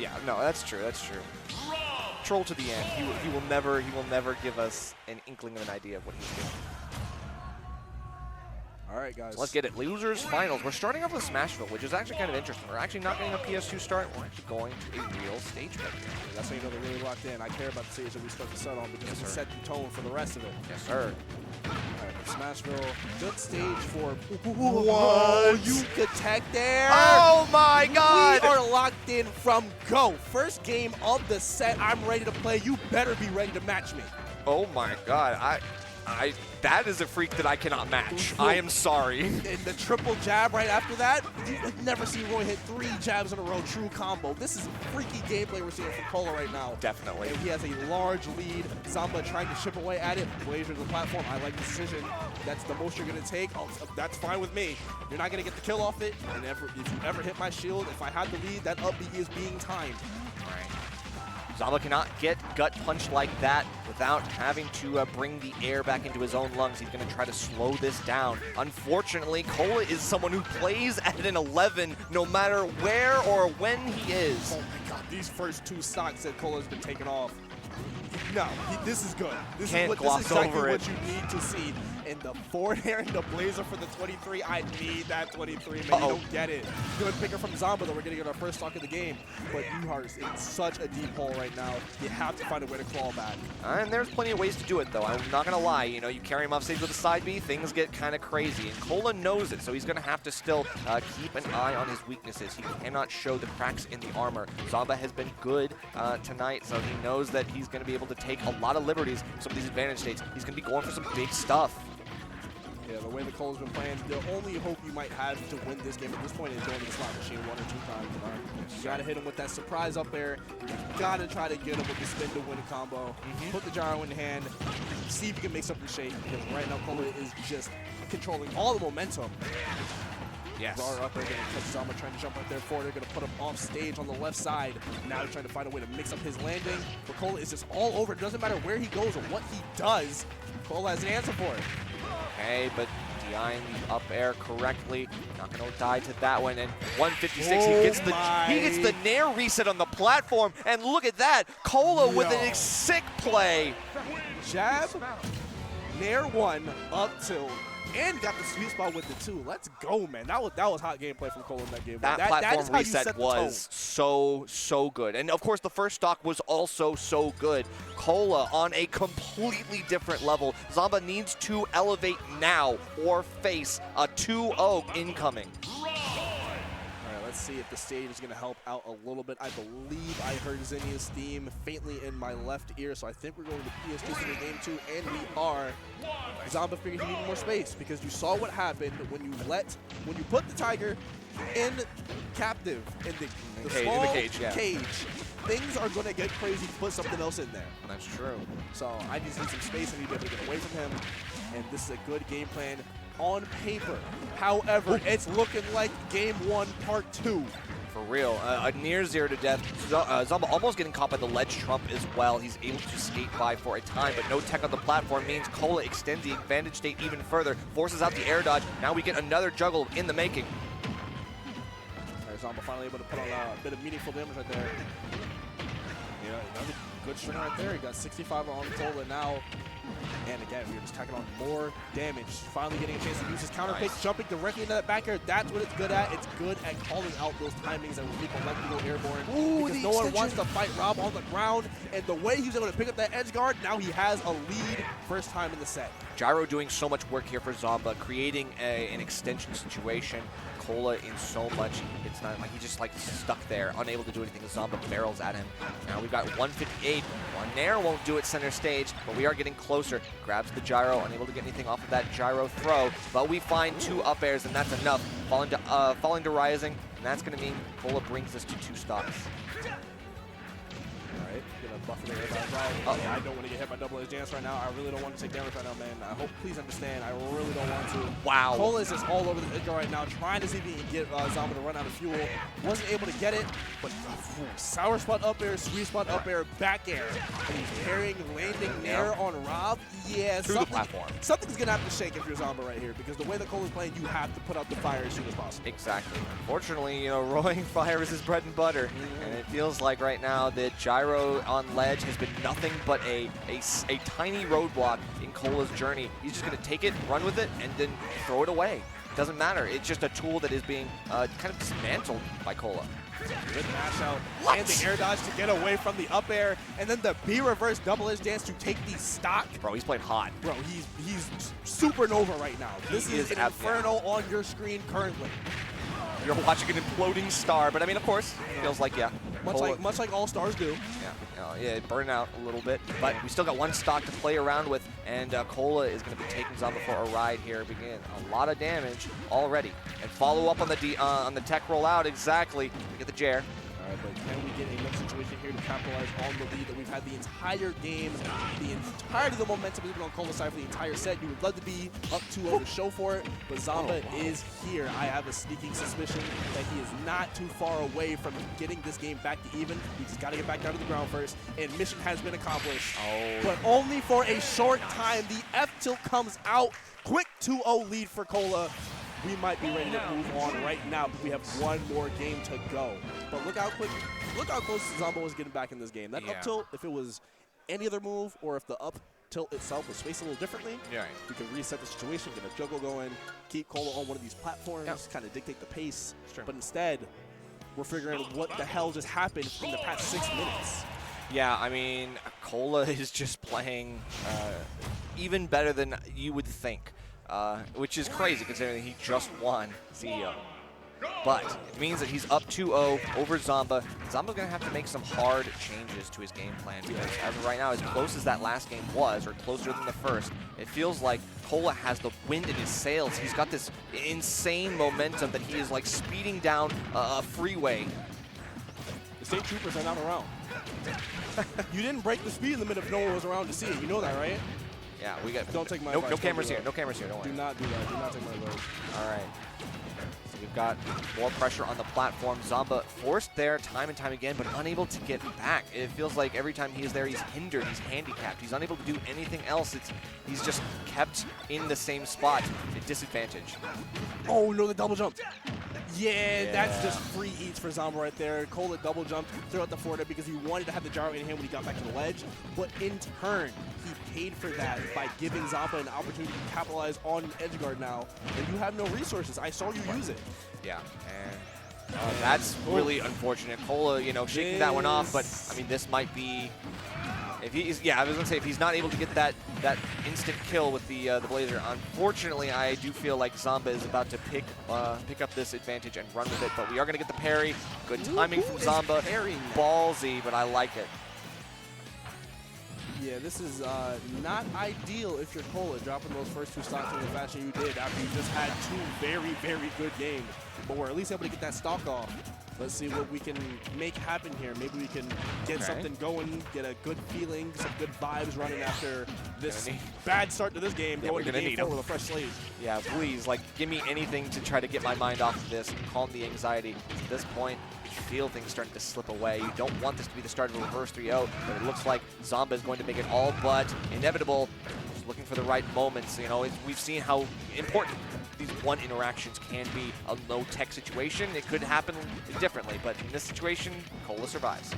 Yeah, no, that's true. That's true. Troll to the end. He will never give us an inkling of an idea of what he's doing. All right, guys. So let's get it. Losers finals. We're starting off with Smashville, which is actually kind of interesting. We're actually not getting a PS2 start. We're actually going to a real stage pick here. That's how you know they're really locked in. I care about the stage that we start the set on because Yes, we sir. set the tone for the rest of it. Yes, sir. All right, Smashville, good stage for. What? You detect there. Oh my God! We are locked in from go. First game of the set. I'm ready to play. You better be ready to match me. Oh my God! That is a freak that I cannot match. I am sorry. And the triple jab right after that, you've never seen Roy hit 3 jabs in a row, true combo. This is freaky gameplay we're seeing from Kola right now. Definitely. And he has a large lead. Zomba trying to chip away at it. Blazer to the platform. I like the decision. That's the most you're going to take. Oh, that's fine with me. You're not going to get the kill off it. And if you ever hit my shield, if I had the lead, that up B is being timed. Right. Zomba cannot get gut punched like that without having to bring the air back into his own lungs. He's going to try to slow this down. Unfortunately, Kola is someone who plays at an 11 no matter where or when he is. Oh my God, these first 2 stocks that Kola's been taking off. No, this is good. This is exactly what you need to see. And the forward air and the Blazer for the 23. I need that 23, man. You don't get it. Good picker from Zomba, though. We're going to get our first stock of the game. But you are in such a deep hole right now. You have to find a way to claw back. And there's plenty of ways to do it, though. I'm not going to lie. You know, you carry him off stage with a side B, things get kind of crazy. And Kola knows it, so he's going to have to still keep an eye on his weaknesses. He cannot show the cracks in the armor. Zomba has been good tonight, so he knows that he's going to be able to take a lot of liberties with some of these advantage states. He's going to be going for some big stuff. Yeah, the way the Kola's been playing, the only hope you might have to win this game at this point is going to the slot machine 1 or 2 times. You got to hit him with that surprise up there. You got to try to get him with the spin to win a combo. Put the gyro in the hand. See if you can make something shake, because right now Kola is just controlling all the momentum. Yes. Zara up there going to catch Zomba trying to jump right there forward. They're going to put him off stage on the left side. Now he's trying to find a way to mix up his landing. But Kola is just all over. It doesn't matter where he goes or what he does. Kola has an answer for it. Okay, but DIing the up air correctly. Not going to die to that one. And 156, he gets the nair reset on the platform. And look at that. Kola with a sick play. Jab, nair 1, up tilt, and got the sweet spot with the 2. Let's go, man. That was hot gameplay from Kola in that game. That platform reset was so good. And of course, the first stock was also so good. Kola on a completely different level. Zomba needs to elevate now or face a 2-0 incoming. Let's see if the stage is going to help out a little bit. I believe I heard Zinnia's theme faintly in my left ear, so I think we're going to PS2 for game 2, and we are. Zomba figured he needed more space because you saw what happened when you put the Tiger in captive in the small cage. Things are going to get crazy to put something else in there. That's true. So I just need some space. I need to be able to get away from him, and this is a good game plan on paper. However, it's looking like game 1, part 2. For real. A near 0 to death. Zomba almost getting caught by the ledge trump as well. He's able to skate by for a time, but no tech on the platform means Kola extends the advantage state even further, forces out the air dodge. Now we get another juggle in the making. Zomba finally able to put on a bit of meaningful damage right there. Yeah, another good string right there. He got 65 on Kola now. And again, we're just tacking on more damage. Finally getting a chance to use his counter pick, jumping directly into that back air. That's what it's good at. It's good at calling out those timings that when people like to go airborne. Because no one wants to fight Rob on the ground. And the way he's able to pick up that edge guard, now he has a lead first time in the set. Gyro doing so much work here for Zomba, creating an extension situation. Kola in so much, it's not like he's just like stuck there, unable to do anything. Zomba barrels at him. Now we've got 158. One nair won't do it center stage, but we are getting closer. Grabs the gyro, unable to get anything off of that gyro throw, but we find 2 up airs, and that's enough. Falling to rising, and that's going to mean Kola brings us to 2 stocks. Alright, gonna buffer the air drive. I don't want to get hit by double edge dance right now. I really don't want to take damage right now, man. I hope, please understand, I really don't want to. Wow. Kola is just all over the edge right now, trying to see if he can get Zomba to run out of fuel. Wasn't able to get it, but sour spot up air, sweet spot up air, back air. And he's carrying, landing there on Rob. Yeah, through the platform. Something's gonna have to shake if you're Zomba right here, because the way that Kola's playing, you have to put out the fire as soon as possible. Exactly. Unfortunately, you know, rolling fire is his bread and butter, and it feels like right now the gyro on ledge has been nothing but a tiny roadblock in Kola's journey. He's just going to take it, run with it, and then throw it away. Doesn't matter. It's just a tool that is being kind of dismantled by Kola. Good mash out and the air dodge to get away from the up air, and then the B reverse double edge dance to take the stock. Bro, he's playing hot. Bro, he's supernova right now. This is an inferno on your screen currently. You're watching an imploding star, but I mean, of course, it feels like, yeah. Much like all stars do. Yeah, it burned out a little bit, but we still got one stock to play around with, and Kola is going to be taking Zomba for a ride here. Begin a lot of damage already, and follow up on the tech rollout. Exactly, we get the Jair. All right, but can we get enough situation here to capitalize on the lead that we've had the entire game, the entirety of the momentum has been on Kola's side for the entire set. You would love to be up 2-0 to show for it, but Zomba is here. I have a sneaking suspicion that he is not too far away from getting this game back to even. We just got to get back down to the ground first, and mission has been accomplished, but only for a short time. The F tilt comes out. Quick 2-0 lead for Kola. We might be ready to move on right now, but we have one more game to go. But look how close Zomba was getting back in this game. That up tilt, if it was any other move, or if the up tilt itself was spaced a little differently, we could reset the situation, get a juggle going, keep Kola on one of these platforms, kind of dictate the pace. But instead, we're figuring out what the hell just happened in the past 6 minutes. Yeah, I mean, Kola is just playing even better than you would think. Which is crazy considering he just won CEO. But it means that he's up 2-0 over Zomba. Zomba's going to have to make some hard changes to his game plan, because as of right now, as close as that last game was, or closer than the first, it feels like Kola has the wind in his sails. He's got this insane momentum that he is like speeding down a freeway. The state troopers are not around. You didn't break the speed limit if no one was around to see it. You know that, right? Yeah, we got. Don't take my no cameras here. No cameras here. Don't worry. Do not do that. Do not take my advice. All right. So we've got more pressure on the platform. Zomba forced there time and time again, but unable to get back. It feels like every time he is there, he's hindered. He's handicapped. He's unable to do anything else. He's just kept in the same spot at disadvantage. Oh no, the double jump. Yeah, that's just free eats for Zomba right there. Kola double jumped, threw out the forward because he wanted to have the gyro in hand when he got back to the ledge. But in turn, he paid for that by giving Zomba an opportunity to capitalize on edgeguard now. And you have no resources. I saw you use it. Yeah, and that's really unfortunate. Kola, you know, shaking that one off, but I mean, this might be. If he's, I was gonna say, if he's not able to get that instant kill with the Blazer, unfortunately, I do feel like Zomba is about to pick up this advantage and run with it. But we are gonna get the parry. Good timing from Zomba. Ballsy, but I like it. Yeah, this is not ideal if you're Kola, dropping those first 2 stocks in the fashion you did after you just had 2 very, very good games. But we're at least able to get that stock off. Let's see what we can make happen here. Maybe we can get something going, get a good feeling, some good vibes running after this bad start to this game, going to game 4 with a fresh slate. Yeah, please, like, give me anything to try to get my mind off of this and calm the anxiety. At this point, you feel things starting to slip away. You don't want this to be the start of a reverse 3-0, but it looks like Zomba is going to make it all but inevitable. Just looking for the right moments. You know, we've seen how important these one interactions can be. A low-tech situation, it could happen differently, but in this situation, Kola survives.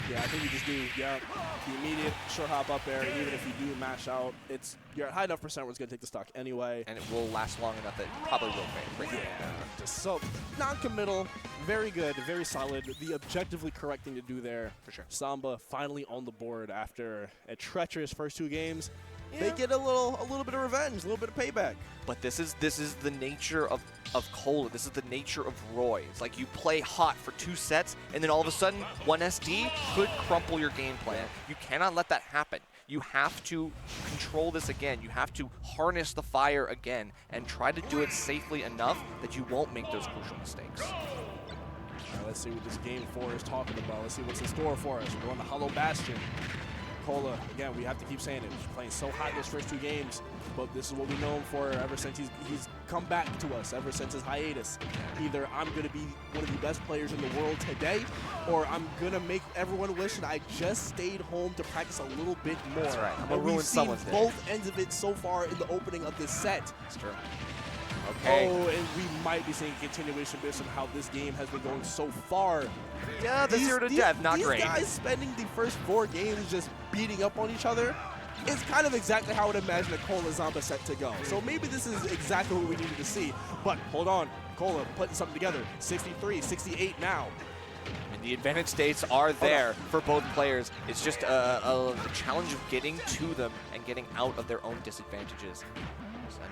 Yeah, I think you just do, the immediate short hop up there, and even if you do mash out, you're at high enough percent where it's going to take the stock anyway. And it will last long enough that it probably will break. Just so non-committal, very good, very solid. The objectively correct thing to do there. For sure. Zomba finally on the board after a treacherous first 2 games. They get a little bit of revenge, a little bit of payback. But this is the nature of Kola. This is the nature of Roy. It's like you play hot for 2 sets, and then all of a sudden, 1 SD could crumple your game plan. You cannot let that happen. You have to control this again. You have to harness the fire again and try to do it safely enough that you won't make those crucial mistakes. let's see what this game 4 is talking about. Let's see what's in store for us. We're going to Hollow Bastion. Kola, again, we have to keep saying it. He's playing so hot those first 2 games, but this is what we know him for ever since he's come back to us, ever since his hiatus. Either I'm going to be one of the best players in the world today, or I'm going to make everyone wish that I just stayed home to practice a little bit more. That's right. I'm and going to ruin we've seen someone's day. both ends of it so far in the opening of this set. That's true. Okay. Oh, and we might be seeing a continuation based on how this game has been going so far. Yeah, the 0 to death, not great. These guys spending the first 4 games just beating up on each other is kind of exactly how I would imagine a Kola Zomba set to go. So maybe this is exactly what we needed to see. But hold on, Kola putting something together. 63, 68 now. And the advantage states are there for both players. It's just a challenge of getting to them and getting out of their own disadvantages.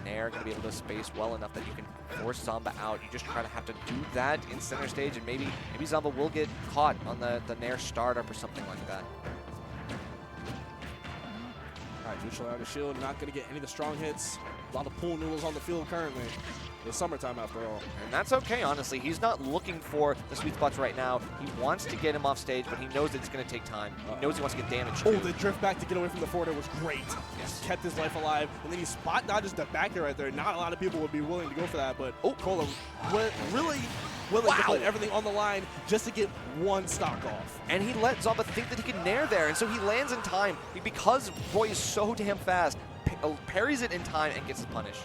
Nair going to be able to space well enough that you can force Zomba out. You just try to have to do that in center stage, and maybe Zomba will get caught on the Nair startup or something like that. All right, neutral out of shield, not going to get any of the strong hits. A lot of pool noodles on the field currently. It's summertime after all. And that's okay, honestly. He's not looking for the sweet spots right now. He wants to get him off stage, but he knows it's going to take time. He knows he wants to get damage. Oh, the drift back to get away from the forward was great. Yes. Kept his life alive, and then he spot dodges the back there right there. Not a lot of people would be willing to go for that, but Kola really willing to put everything on the line just to get one stock off. And he let Zomba think that he could nair there, and so he lands in time. Because Roy is so damn fast, parries it in time and gets his punish.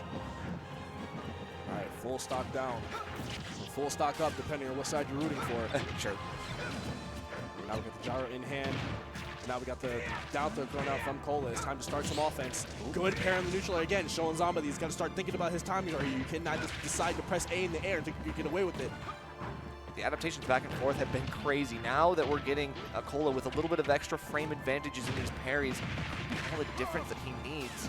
All right, full stock down. Full stock up, depending on what side you're rooting for. Sure. Now we got the gyro in hand. Now we got the down throw thrown out from Kola. It's time to start some offense. Good pair in the neutral air again, showing Zomba that he's got to start thinking about his timing, or you cannot just decide to press A in the air and think you can get away with it. The adaptations back and forth have been crazy. Now that we're getting a Kola with a little bit of extra frame advantages in these parries, all the difference that he needs.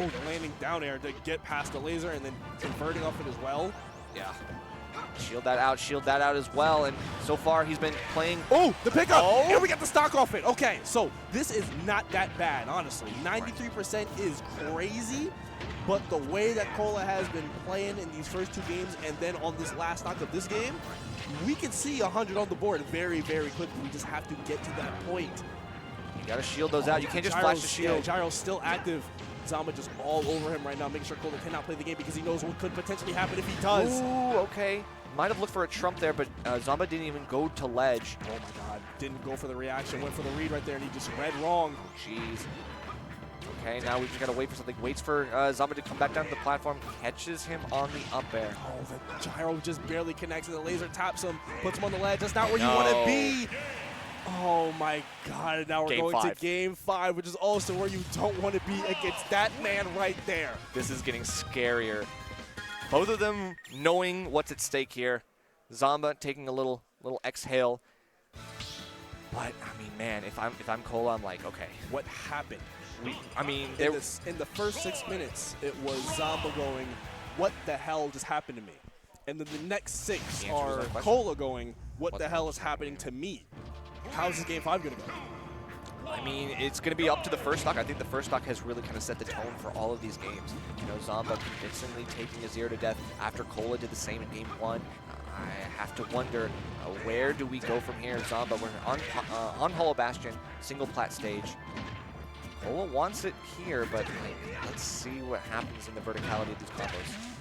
Oh, the landing down air to get past the laser and then converting off it as well. Yeah. Shield that out as well. And so far he's been playing. Oh, the pickup! Oh. And we got the stock off it. Okay, so this is not that bad, honestly. 93% is crazy, but the way that Kola has been playing in these first 2 games and then on this last stock of this game, we can see 100 on the board very, very quickly. We just have to get to that point. You gotta shield those out. You can't just flash the shield. Yeah, gyro's still active. Zomba just all over him right now, making sure Kola cannot play the game because he knows what could potentially happen if he does. Ooh, okay. Might have looked for a trump there, but Zomba didn't even go to ledge. Oh my god. Didn't go for the reaction, went for the read right there, and he just read wrong. Jeez. Okay, now we just gotta wait for something. Waits for Zomba to come back down to the platform, catches him on the up air. Oh, the gyro just barely connects, and the laser taps him, puts him on the ledge. That's not where you want to be. Oh my god, now we're going to game 5, which is also where you don't want to be against that man right there. This is getting scarier. Both of them knowing what's at stake here. Zomba taking a little exhale. But I mean, man, if I'm Kola, I'm like, okay, what happened? I mean, in the first 6 minutes, it was Zomba going, what the hell just happened to me? And then the next 6 are Kola going, what the hell is happening to me? How's this game 5 going to go? I mean, it's going to be up to the first stock. I think the first stock has really kind of set the tone for all of these games. You know, Zomba convincingly taking a 0 to death after Kola did the same in game 1. I have to wonder, where do we go from here? Zomba, we're on Hollow Bastion, single plat stage. Kola wants it here, but let's see what happens in the verticality of these combos.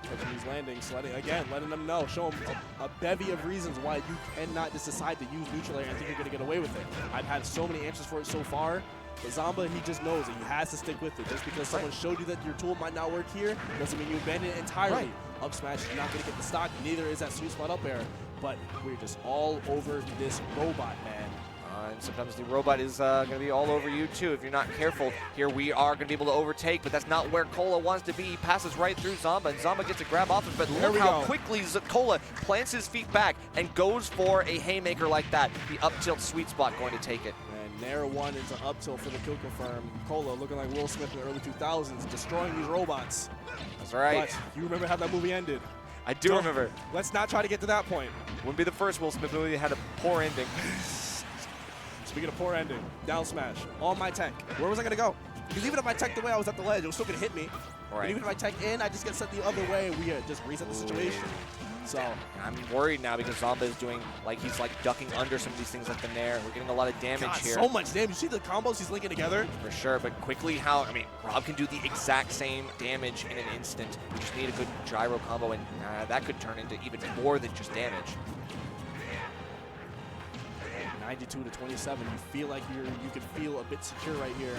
Catching these landings, letting them know, show them a bevy of reasons why you cannot just decide to use neutral air and think you're going to get away with it. I've had so many answers for it so far, but Zomba, he just knows that he has to stick with it. Just because someone showed you that your tool might not work here doesn't mean you abandon it entirely. Up smash is not going to get the stock, neither is that sweet spot up air, but we're just all over this robot, man. And sometimes the robot is going to be all over you too if you're not careful. Here we are going to be able to overtake, but that's not where Kola wants to be. He passes right through Zomba, and Zomba gets a grab off it, but look how quickly Kola plants his feet back and goes for a haymaker like that. The up tilt sweet spot going to take it. And Nair 1 into up tilt for the kill confirm. Kola looking like Will Smith in the early 2000s, destroying these robots. That's right. But you remember how that movie ended. I do remember. Let's not try to get to that point. Wouldn't be the first Will Smith movie that had a poor ending. Speaking of poor ending, down smash on my tech. Where was I gonna go? Because even if I teched the way I was at the ledge, it was still gonna hit me. Right. And even if I tech in, I just get sent the other way. We just reset the situation. So I'm worried now because Zomba is doing, like, he's like ducking under some of these things like the Nair. We're getting a lot of damage here. so much damage. You see the combos he's linking together? For sure, but quickly I mean, Rob can do the exact same damage in an instant. We just need a good gyro combo, and that could turn into even more than just damage. 92 to 27. You feel like you can feel a bit secure right here,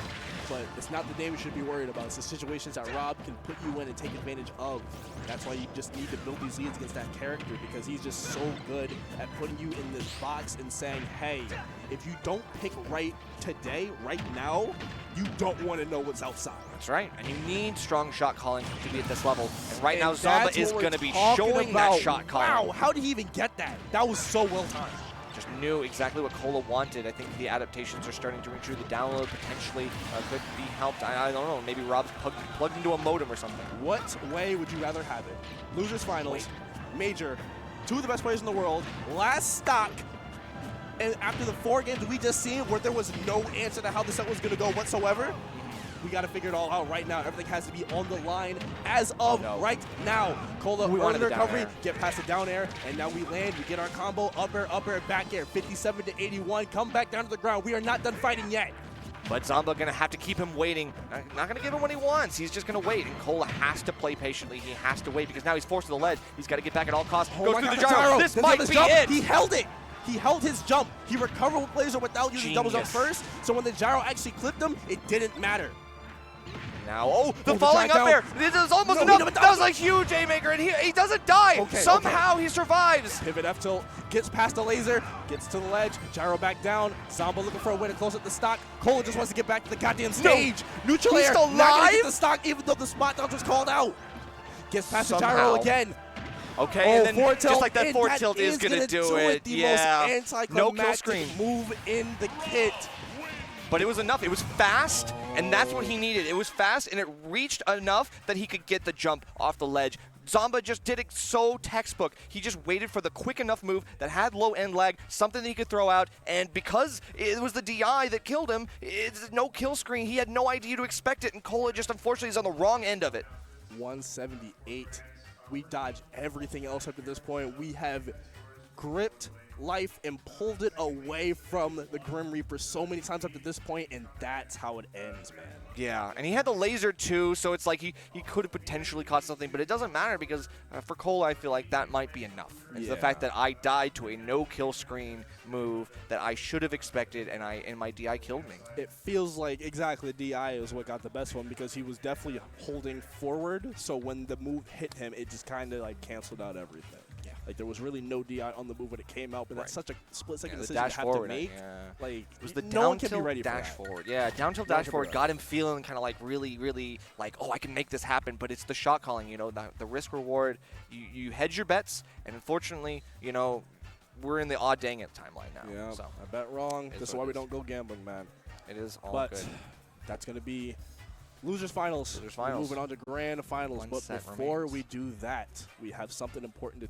but it's not the damage you should be worried about. It's the situations that Rob can put you in and take advantage of. That's why you just need to build these leads against that character, because he's just so good at putting you in this box and saying, hey, if you don't pick right today, right now, you don't want to know what's outside. That's right, and you need strong shot calling to be at this level. And right now, And Zomba is going to be showing that shot calling. Wow, how did he even get that? That was so well timed. Just knew exactly what Kola wanted. I think the adaptations are starting to ring true. The download potentially could be helped. I don't know. Maybe Rob's plugged into a modem or something. What way would you rather have it? Losers finals, major, two of the best players in the world, last stock, and after the 4 games we just seen where there was no answer to how the set was going to go whatsoever, we got to figure it all out right now. Everything has to be on the line as of right now. Kola, early recovery, get past the down air, and now we land. We get our combo, up air, back air, 57 to 81. Come back down to the ground. We are not done fighting yet. But Zomba going to have to keep him waiting. Not going to give him what he wants. He's just going to wait. And Kola has to play patiently. He has to wait because now he's forced to the ledge. He's got to get back at all costs. Goes through the gyro. This might be it. He held it. He held his jump. He recovered with laser without using double jump first. So when the gyro actually clipped him, it didn't matter. Now, the falling up air. This is almost enough. That was a huge A-maker, and he doesn't die. Somehow he survives. Pivot F tilt, gets past the laser, gets to the ledge, gyro back down. Zomba looking for a way to close up the stock. Kola just wants to get back to the goddamn stage. Neutral air, still not gonna get the stock, even though the spot dodge was called out. Gets past the gyro again. Okay, and then just like that forward tilt is gonna do it. The most anticlimactic move in the kit. But it was enough. It was fast, and that's what he needed. It was fast, and it reached enough that he could get the jump off the ledge. Zomba just did it so textbook. He just waited for the quick enough move that had low end lag, something that he could throw out, and because it was the DI that killed him, it's no kill screen. He had no idea to expect it, and Kola just unfortunately is on the wrong end of it. 178. We dodged everything else up to this point. We have gripped life and pulled it away from the Grim Reaper so many times up to this point, and that's how it ends, man. Yeah, and he had the laser too, so it's like he could have potentially caught something, but it doesn't matter because for Kola, I feel like that might be enough. It's the fact that I died to a no-kill screen move that I should have expected, and my DI killed me. It feels like exactly the DI is what got the best one because he was definitely holding forward, so when the move hit him, it just kind of like canceled out everything. Yeah. Like there was really no DI on the move when it came out, but that's such a split-second decision to have to make. Like it was the no one can be ready dash for that. forward. Yeah, down tilt dash forward got him feeling kind of like really like, oh, I can make this happen. But it's the shot calling, you know, the risk reward. You hedge your bets, and unfortunately, you know, we're in the odd dang it timeline now. Yeah, so I bet wrong. This is why we don't go gambling, man. It is all good. But that's gonna be Losers finals. Losers finals. We're moving on to grand finals. But before we do that, we have something important to